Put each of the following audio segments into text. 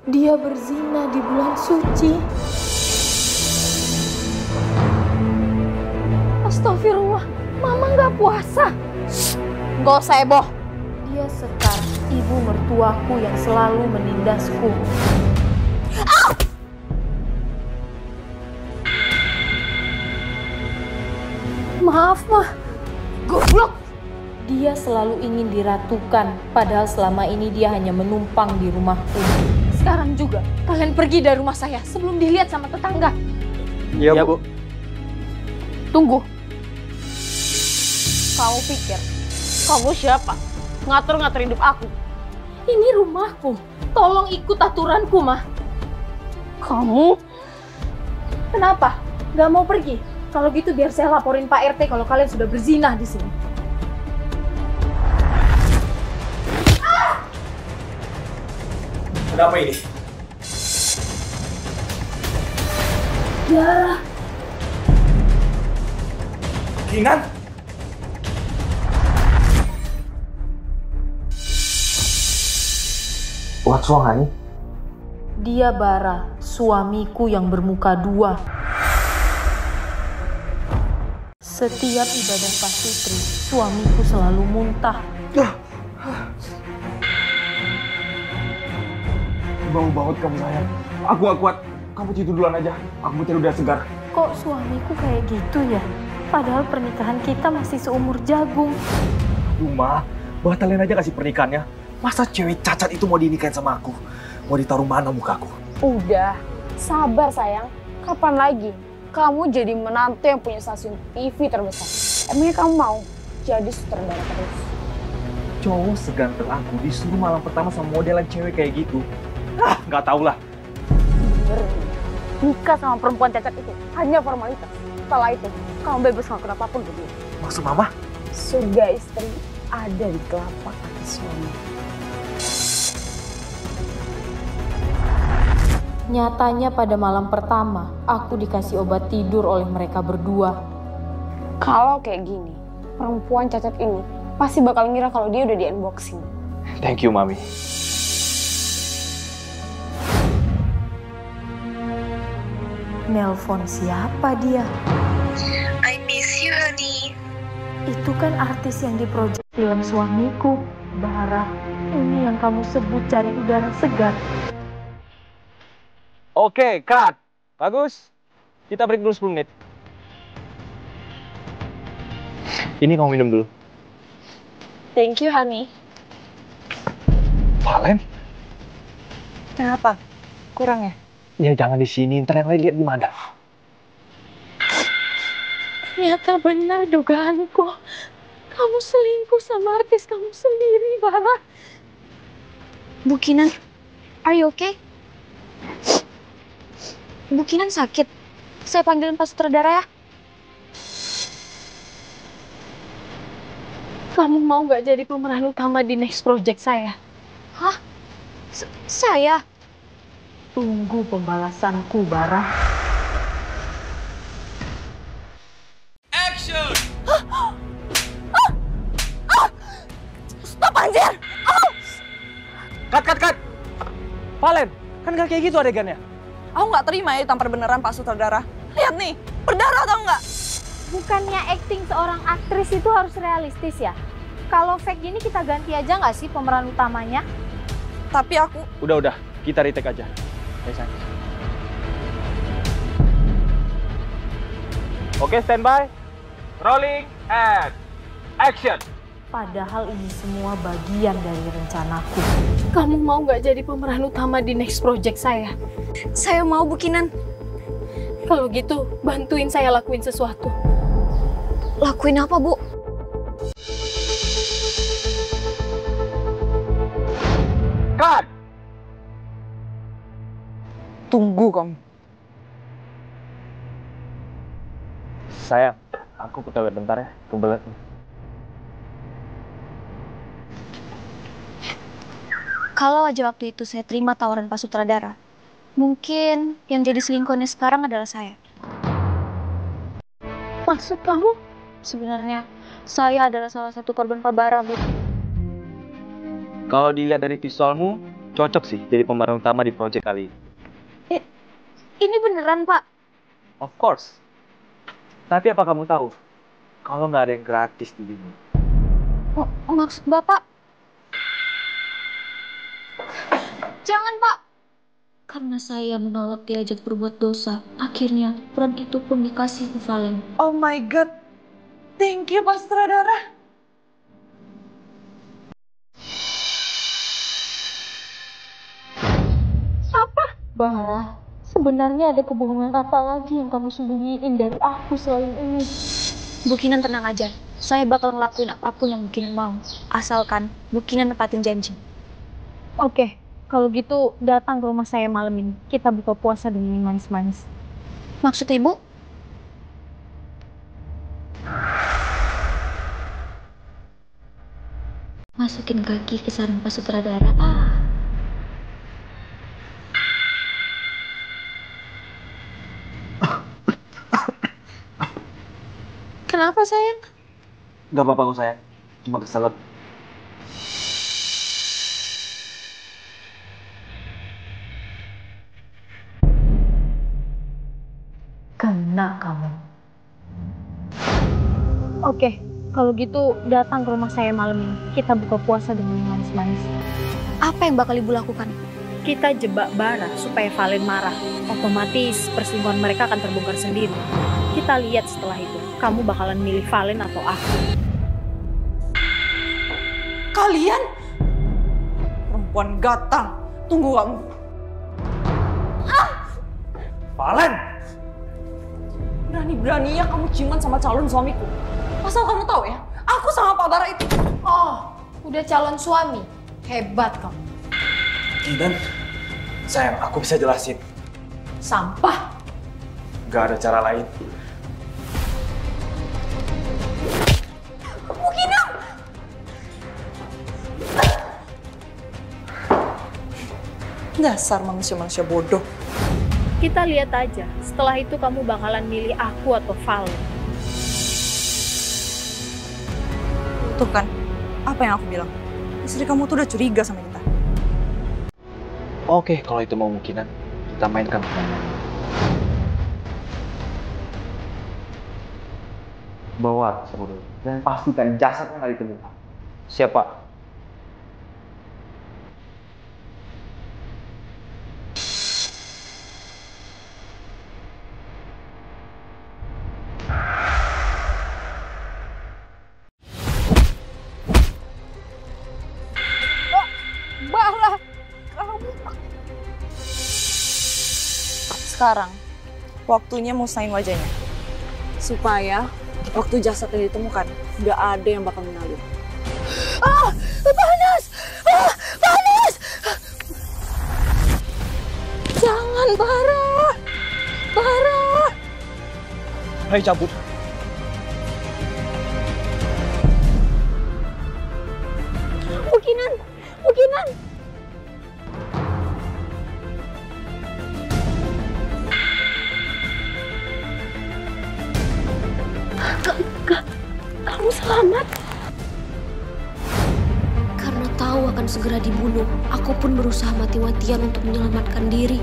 Dia berzina di bulan suci. Astagfirullah, Mama nggak puasa. Gak usah heboh. Dia Sekar, ibu mertuaku yang selalu menindasku. Maaf, Mah. Goblok. Dia selalu ingin diratukan, padahal selama ini dia hanya menumpang di rumahku. Sekarang juga kalian pergi dari rumah saya sebelum dilihat sama tetangga. Iya, Bu. Tunggu. Kamu pikir kamu siapa? Ngatur-ngatur hidup aku. Ini rumahku. Tolong ikut aturanku, Mah. Kamu? Kenapa? Gak mau pergi? Kalau gitu biar saya laporin Pak RT kalau kalian sudah berzinah di sini. Ada apa ini? Darah. Kinan? What's wrong, honey? Dia Bara, suamiku yang bermuka dua. Setiap ibadah pasutri, suamiku selalu muntah. Bau banget kamu, sayang. Aku gak kuat. Kamu tidur duluan aja. Aku tidur udah segar. Kok suamiku kayak gitu ya? Padahal pernikahan kita masih seumur jagung. Aduh, Ma. Batalin aja kasih pernikahannya. Masa cewek cacat itu mau dinikahin sama aku? Mau ditaruh mana mukaku? Udah, sabar sayang. Kapan lagi kamu jadi menantu yang punya stasiun TV terbesar? Emangnya kamu mau jadi sutradara terus? Cowok seganteng aku disuruh malam pertama sama modelan cewek kayak gitu. Nggak tau lah. Bener, nikah sama perempuan cacat itu hanya formalitas. Setelah itu, kamu bebas ngelakuin apapun berdua. Maksud Mama? Surga istri ada di telapak kaki suami. Nyatanya pada malam pertama, aku dikasih obat tidur oleh mereka berdua. Kalau kayak gini, perempuan cacat ini pasti bakal ngira kalau dia udah di unboxing. Thank you, Mami. Nelpon siapa dia? I miss you, honey. Itu kan artis yang di proyek film suamiku, Bara. Ini yang kamu sebut cari udara segar. Oke, cut. Bagus. Kita break dulu 10 menit. Ini kamu minum dulu. Thank you, honey. Valen? Kenapa? Kurang ya? Ya jangan di sini, ntar yang lain lihat gimana. Ternyata benar dugaanku. Kamu selingkuh sama artis kamu sendiri, Bara. Bu Kinan, are you okay? Bu Kinan sakit. Saya panggilin Pak Sutradara ya. Kamu mau nggak jadi pemeran utama di next project saya? Hah? Saya? Tunggu pembalasanku, Bara. Action! Stop anjir! Cut! Valen, kan gak kayak gitu adegannya. Aku nggak terima ya ditampar beneran Pak Sutradara. Lihat nih, berdarah tau nggak? Bukannya acting seorang aktris itu harus realistis ya? Kalau fake gini kita ganti aja nggak sih pemeran utamanya? Tapi aku... Udah, kita retake aja. Ayo, sayang. Oke, standby. Rolling and action. Padahal ini semua bagian dari rencanaku. Kamu mau nggak jadi pemeran utama di next project saya? Saya mau Bu Kinan. Kalau gitu, bantuin saya lakuin sesuatu. Lakuin apa, Bu? Cut! Tunggu kamu. Sayang, aku ke toilet bentar ya. Kebelet. Kalau aja waktu itu saya terima tawaran Pak Sutradara, mungkin yang jadi selingkuhannya sekarang adalah saya. Maksud kamu? Sebenarnya, saya adalah salah satu korban Pak Bara, Bu. Kalau dilihat dari pistolmu, Cocok sih jadi pemeran utama di proyek kali ini. Ini beneran, Pak? Of course. Tapi apa kamu tahu? Kalau nggak ada yang gratis di sini. Maksud Bapak? Jangan, Pak. Karena saya menolak diajak berbuat dosa, akhirnya peran itu pun dikasih ke Valen. Oh my god. Thank you, Pak Sutradara. Bah, sebenarnya ada kebohongan apa lagi yang kamu sembunyiin dari aku selain ini? Bu Kinan tenang aja. Saya bakal ngelakuin apapun yang Bu Kinan mau. Asalkan Bu Kinan nepatin janji. Oke, kalau gitu datang ke rumah saya malam ini. Kita buka puasa dengan manis-manis. Maksud Ibu? Masukin kaki ke sarung Pak Sutradara. Kenapa sayang? Nggak apa-apa kok sayang. Cuma keselak. Kena kamu. Oke, kalau gitu datang ke rumah saya malam ini. Kita buka puasa dengan manis-manis. Apa yang bakal Ibu lakukan? Kita jebak Bara supaya Valen marah. Otomatis perselingkuhan mereka akan terbongkar sendiri. Kita lihat setelah itu, kamu bakalan milih Valen atau aku. Kalian? Perempuan gatang. Tunggu kamu. Valen! Berani-beraninya kamu ciuman sama calon suamiku. Asal kamu tahu ya, aku sama Pak Bara itu. Oh, udah calon suami. Hebat kamu. Kinan, sayang aku bisa jelasin. Sampah. Nggak ada cara lain. Dasar manusia-manusia bodoh. Kita lihat aja, setelah itu kamu bakalan milih aku atau Valen. Tuh kan, apa yang aku bilang? Istri kamu tuh udah curiga sama kita. Oke, kalau itu mau mungkinan, kita mainkan permainan. Bawa sebelum dan pastikan jasadnya nggak ditemukan. Siapa? Sekarang, waktunya musnahin wajahnya. Supaya waktu jasadnya ditemukan, nggak ada yang bakal mengalir. Panas! Panas! Jangan, Bara! Bara! Hai cabut. Bukinan! Bukinan! Kamu selamat? Karena tahu akan segera dibunuh, aku pun berusaha mati-matian untuk menyelamatkan diri.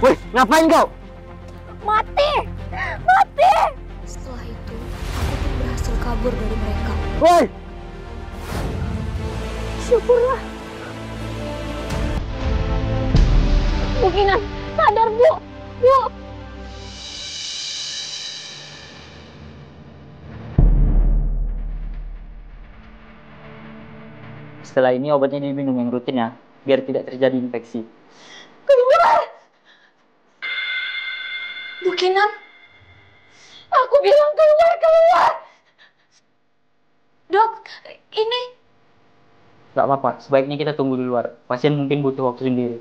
Woi, ngapain kau? Mati! Mati! Setelah itu, aku pun berhasil kabur dari mereka. Woi! Syukurlah. Bukinan, sadar Bu! Bu! Setelah ini obatnya diminum yang rutin ya, biar tidak terjadi infeksi. Keluar! Bukinan! Aku bilang keluar, keluar! Dok, ini... Gak apa-apa, sebaiknya kita tunggu di luar. Pasien mungkin butuh waktu sendiri.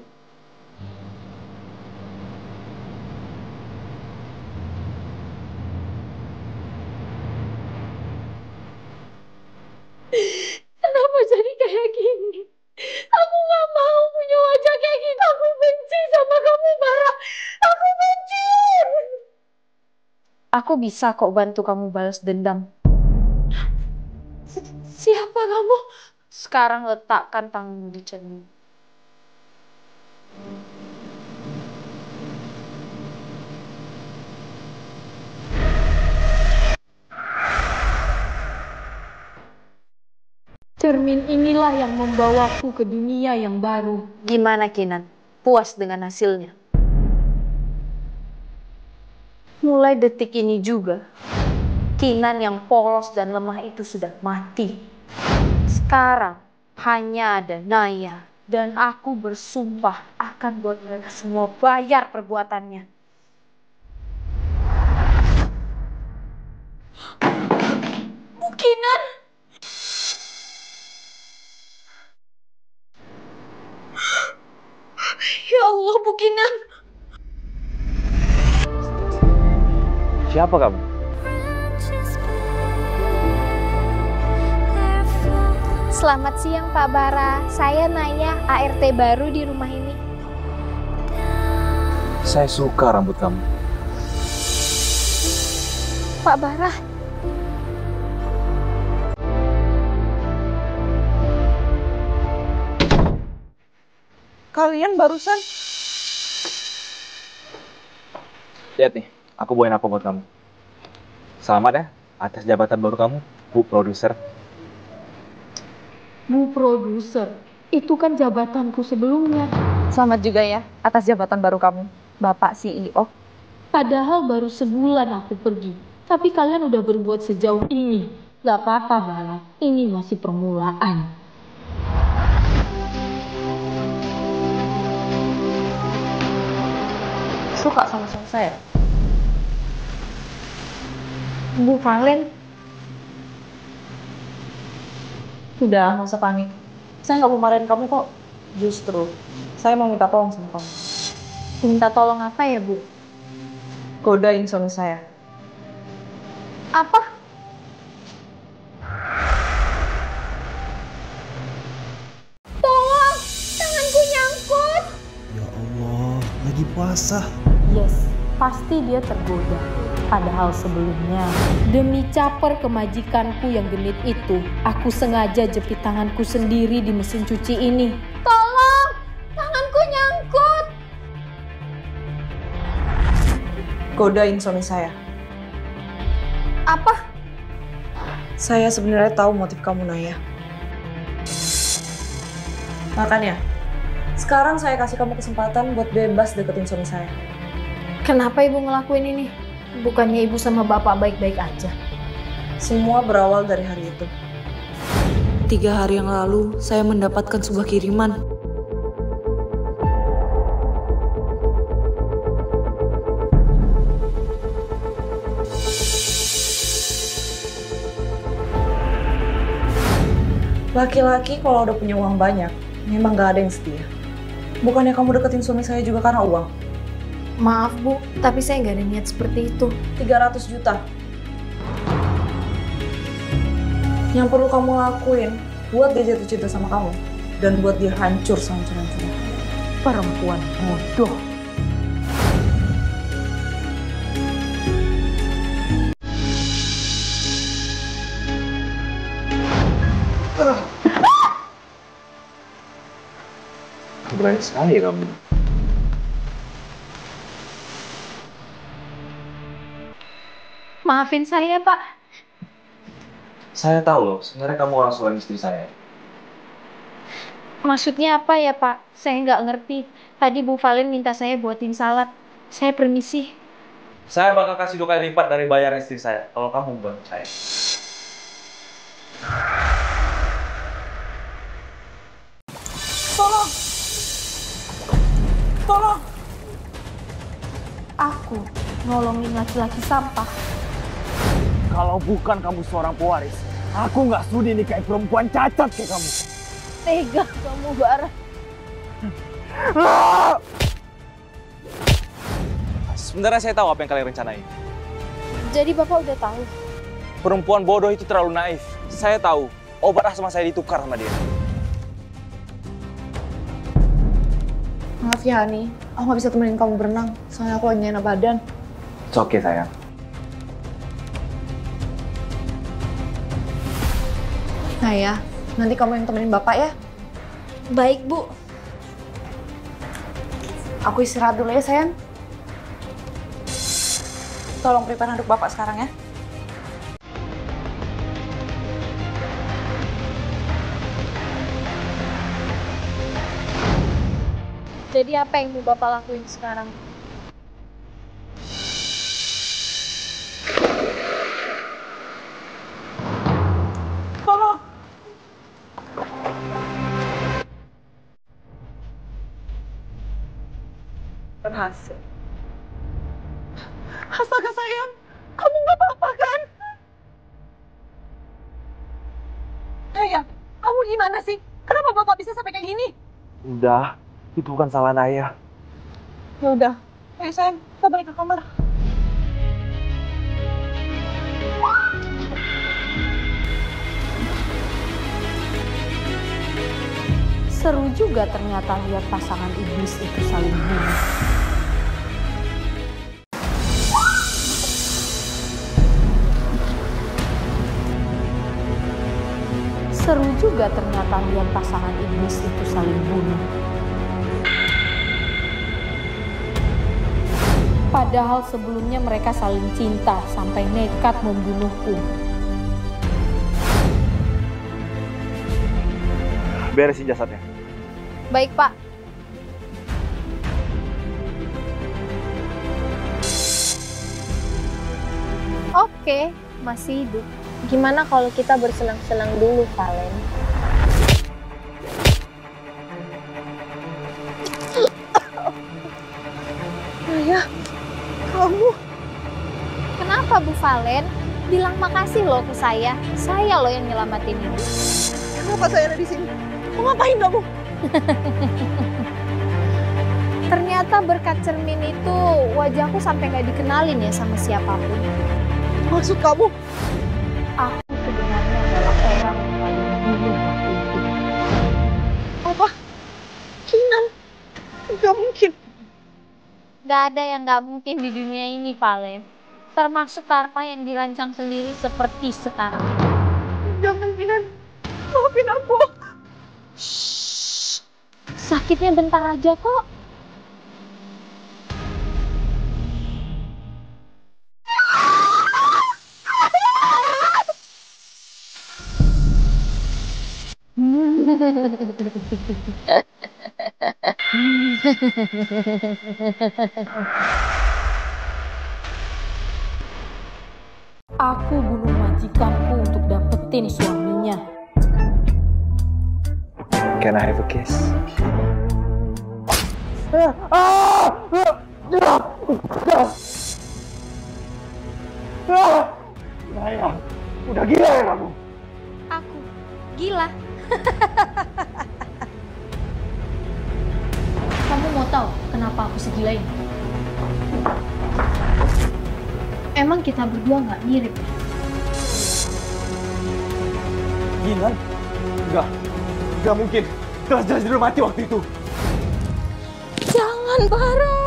Kenapa jadi kayak gini? Aku gak mau punya wajah kayak gitu. Aku benci sama kamu, Bara. Aku benci. Aku bisa kok bantu kamu balas dendam. Siapa Kenapa kamu? Sekarang letakkan tanganmu di cermin. Cermin inilah yang membawaku ke dunia yang baru. Gimana, Kinan? Puas dengan hasilnya? Mulai detik ini juga, Kinan yang polos dan lemah itu sudah mati. Sekarang hanya ada Naya, dan aku bersumpah akan buat mereka semua bayar perbuatannya. Bu Kinan! Ya Allah, Bu Kinan! Siapa kamu? Selamat siang Pak Bara, saya Naya, ART baru di rumah ini. Saya suka rambut kamu. Pak Bara. Kalian barusan... Lihat nih, aku bawain apa buat kamu. Selamat ya, atas jabatan baru kamu, Bu Produser. Bu Produser, itu kan jabatanku sebelumnya. Selamat juga ya atas jabatan baru kamu, Bapak CEO. Padahal baru sebulan aku pergi. Tapi kalian udah berbuat sejauh ini. Gak apa-apa, Bara. Ini masih permulaan. Suka sama saya? Bu Valen, Udah, nggak usah panik. Saya nggak mau marahin kamu kok. Justru, saya mau minta tolong sama kamu. minta tolong apa ya, Bu? Godain suami saya. Apa? Tolong! Tanganku nyangkut! Ya Allah, lagi puasa. Yes, pasti dia tergoda. Padahal sebelumnya, demi caper kemajikanku yang genit itu, aku sengaja jepit tanganku sendiri di mesin cuci ini. Tolong! Tanganku nyangkut! Godain suami saya. Apa? Saya sebenarnya tahu motif kamu, Naya. Makanya, sekarang saya kasih kamu kesempatan buat bebas deketin suami saya. Kenapa ibu ngelakuin ini? Bukannya ibu sama bapak baik-baik aja? Semua berawal dari hari itu. 3 hari yang lalu, saya mendapatkan sebuah kiriman. Laki-laki kalau udah punya uang banyak, memang gak ada yang setia. Bukannya kamu deketin suami saya juga karena uang? Maaf Bu, tapi saya nggak ada niat seperti itu. 300 juta. Yang perlu kamu lakuin buat dia jatuh cinta sama kamu dan buat dia hancur sehancur-hancurnya. Perempuan bodoh. Berani sekali ya kamu. Maafin saya, Pak. Saya tahu loh, sebenarnya kamu orang suami istri saya. Maksudnya apa ya, Pak? Saya nggak ngerti. Tadi Bu Valen minta saya buatin salad. Saya permisi. Saya bakal kasih 2 kali lipat dari bayaran istri saya kalau kamu bantu saya. Tolong! Tolong! Aku nolongin laki-laki sampah. Kalau bukan kamu seorang pewaris, aku nggak sudi nikahin perempuan cacat kayak kamu. Tega kamu, Bara. Sebenarnya saya tahu apa yang kalian rencanain. Jadi Bapak udah tahu? Perempuan bodoh itu terlalu naif. Saya tahu, obat asma saya ditukar sama dia. Maaf ya, Hani. Aku nggak bisa temenin kamu berenang. Soalnya aku lagi nggak enak badan. It's okay, sayang. Nah ya, Nanti kamu yang temenin Bapak ya. Baik, Bu. Aku istirahat dulu ya, sayang. Tolong prepare handuk Bapak sekarang ya. Jadi apa yang mau Bapak lakuin sekarang? Tolong! Berhasil. Astaga sayang, kamu nggak apa-apa kan? Sayang, kamu gimana sih? Kenapa Bapak bisa sampai kayak gini? Udah, itu bukan salah Naya. Ya udah, ayo sayang, kita balik ke kamar. Seru juga ternyata lihat pasangan iblis itu saling bunuh. Seru juga ternyata lihat pasangan iblis itu saling bunuh. Padahal sebelumnya mereka saling cinta sampai nekat membunuhku. Beresin jasadnya. Baik, Pak. Oke, masih hidup. Gimana kalau kita bersenang-senang dulu, Valen? Naya, kamu Kenapa, Bu Valen? Bilang makasih loh ke saya. Saya loh yang nyelamatin ibu. kenapa saya ada di sini? Mau ngapain kamu? Ternyata berkat cermin itu wajahku sampai nggak dikenalin ya sama siapapun. Maksud kamu? Aku sebenarnya adalah orang yang paling bunuh waktu itu. Apa? Kinan? Gak mungkin. Gak ada yang gak mungkin di dunia ini, Valen. Termasuk karma yang dirancang sendiri seperti sekarang. Jangan, Kinan. Maafin aku. Sakitnya bentar aja kok. Aku bunuh majikanku untuk dapetin suaminya. Can I have a kiss? Naya, udah gila ya kamu? Aku gila. Kamu mau tahu kenapa aku segila ini? Emang kita berdua nggak mirip? Gila? Enggak mungkin. Jelas-jelas dia udah mati waktu itu. Jangan, Bara.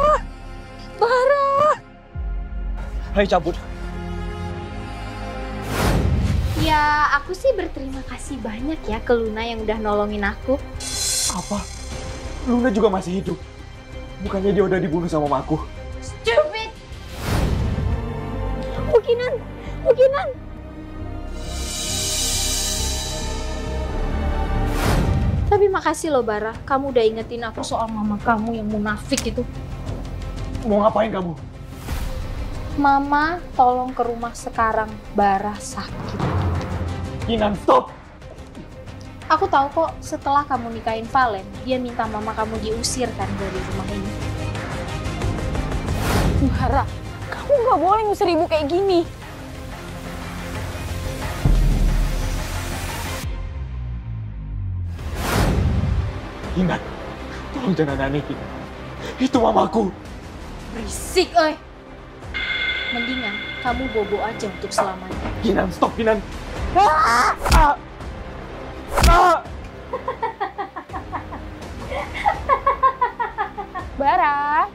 Bara. Ayo cabut. Ya, aku sih berterima kasih banyak ya ke Luna yang udah nolongin aku. Apa? Luna juga masih hidup. Bukannya dia udah dibunuh sama mamaku. Stupid. Bukinan. Tapi makasih loh, Bara. Kamu udah ingetin aku soal mama kamu yang munafik itu. Mau ngapain kamu? Mama, tolong ke rumah sekarang. Bara sakit. Kinan, stop! Aku tahu kok setelah kamu nikahin Valen, dia minta mama kamu diusir kan dari rumah ini. Bara, kamu nggak boleh ngusir ibu kayak gini. Kinan, tolong jangan aneh, Kinan. Itu mamaku. Berisik, oi. Mendingan kamu bobo aja untuk selamanya. Kinan, stop, Kinan. Bara,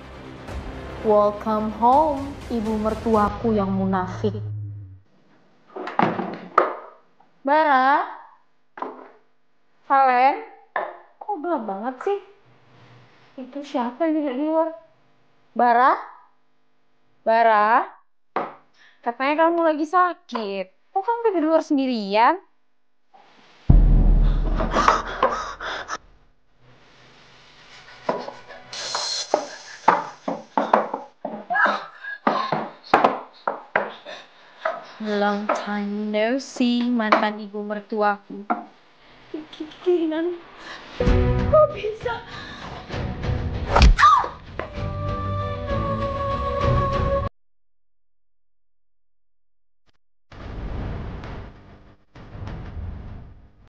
welcome home, ibu mertuaku yang munafik. Bara, gelap banget sih. Itu siapa di luar? Bara? Bara? Katanya kamu lagi sakit. Kok kamu di luar sendirian? Long time no see, mantan ibu mertuaku. Kok bisa?